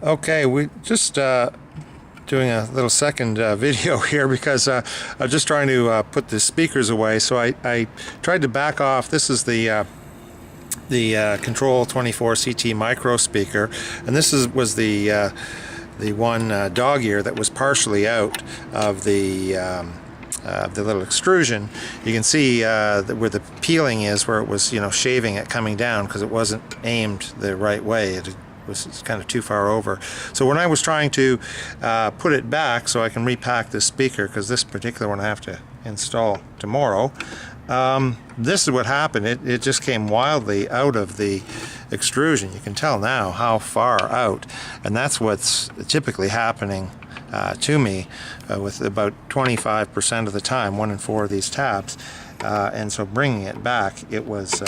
Okay, we just doing a little second video here because I'm just trying to put the speakers away. So I tried to back off. This is the Control 24 CT micro speaker, and this was the one dog ear that was partially out of the little extrusion. You can see where the peeling is, where it was, shaving it coming down because it wasn't aimed the right way. It was kind of too far over. So when I was trying to put it back so I can repack this speaker, because this particular one I have to install tomorrow, this is what happened. It just came wildly out of the extrusion. You can tell now how far out, and that's what's typically happening to me with about 25% of the time, 1 in 4 of these taps. And so bringing it back, it was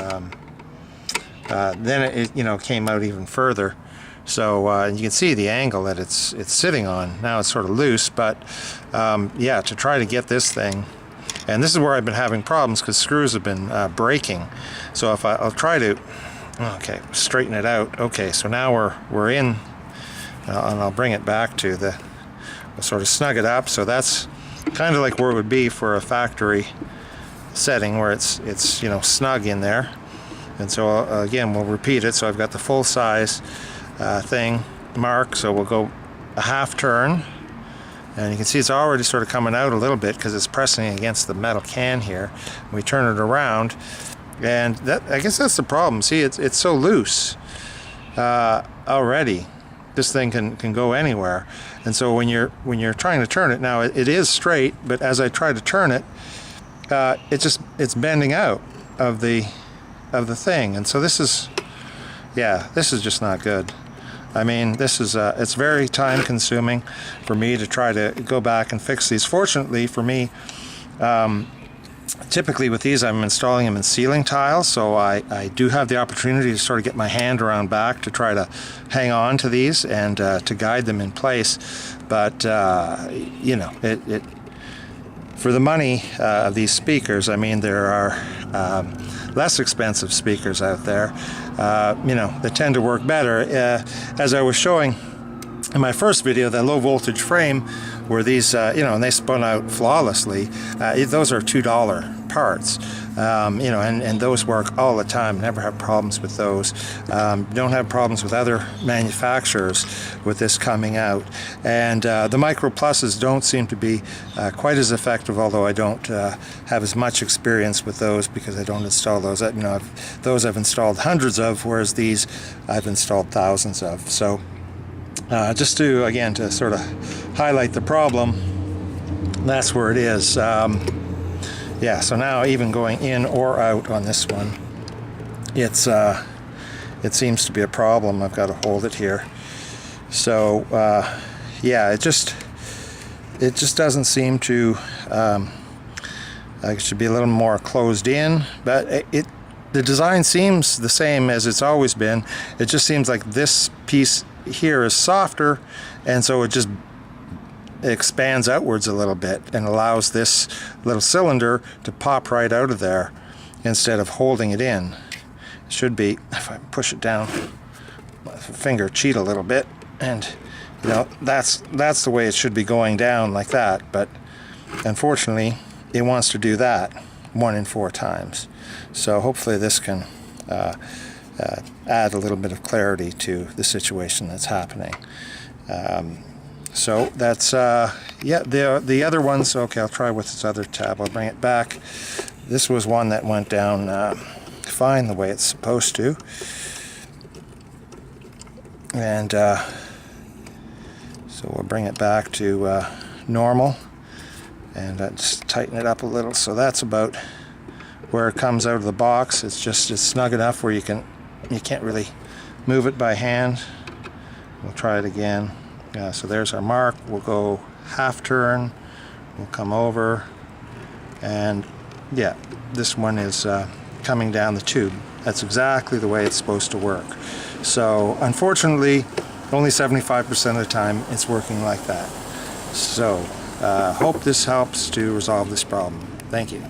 then it came out even further. So you can see the angle that it's sitting on. Now it's sort of loose, but yeah, to try to get this thing, and this is where I've been having problems because screws have been breaking. So if I'll try to, okay, straighten it out. Okay, so now we're in, and I'll bring it back to the, we'll sort of snug it up. So that's kind of like where it would be for a factory setting, where it's snug in there. And so again, we'll repeat it. So I've got the full size thing mark, so we'll go a half turn, and you can see it's already sort of coming out a little bit because it's pressing against the metal can here. We turn it around, and I guess that's the problem. See, it's so loose already. This thing can go anywhere, and so when you're trying to turn it now, it is straight, but as I try to turn it, it's bending out of the thing, and so this is just not good. I mean, this is it's very time consuming for me to try to go back and fix these. Fortunately for me, typically with these I'm installing them in ceiling tiles, so I do have the opportunity to sort of get my hand around back to try to hang on to these and to guide them in place. But for the money of these speakers, I mean, there are less expensive speakers out there, that tend to work better. As I was showing in my first video, that low voltage frame where these, and they spun out flawlessly, those are $2 parts, and those work all the time. Never have problems with those. Don't have problems with other manufacturers with this coming out. And the Micro Pluses don't seem to be quite as effective, although I don't have as much experience with those because I don't install those. Those I've installed hundreds of, whereas these I've installed thousands of. So just to sort of highlight the problem, that's where it is. Yeah, so now even going in or out on this one, it seems to be a problem. I've got to hold it here. So yeah, it just doesn't seem to. It should be a little more closed in, but the design seems the same as it's always been. It just seems like this piece here is softer, and so it just expands outwards a little bit and allows this little cylinder to pop right out of there instead of holding it in. It should be, if I push it down, my finger cheat a little bit, and that's the way it should be, going down like that. But unfortunately, it wants to do that 1 in 4 times. So hopefully this can add a little bit of clarity to the situation that's happening. So that's the other ones. Okay, I'll try with this other tab. I'll bring it back. This was one that went down fine the way it's supposed to, and so we'll bring it back to normal, and just tighten it up a little. So that's about where it comes out of the box. It's snug enough where you can't really move it by hand. We'll try it again. So there's our mark. We'll go half turn, we'll come over, and yeah, this one is coming down the tube. That's exactly the way it's supposed to work. So unfortunately, only 75% of the time it's working like that. So hope this helps to resolve this problem. Thank you.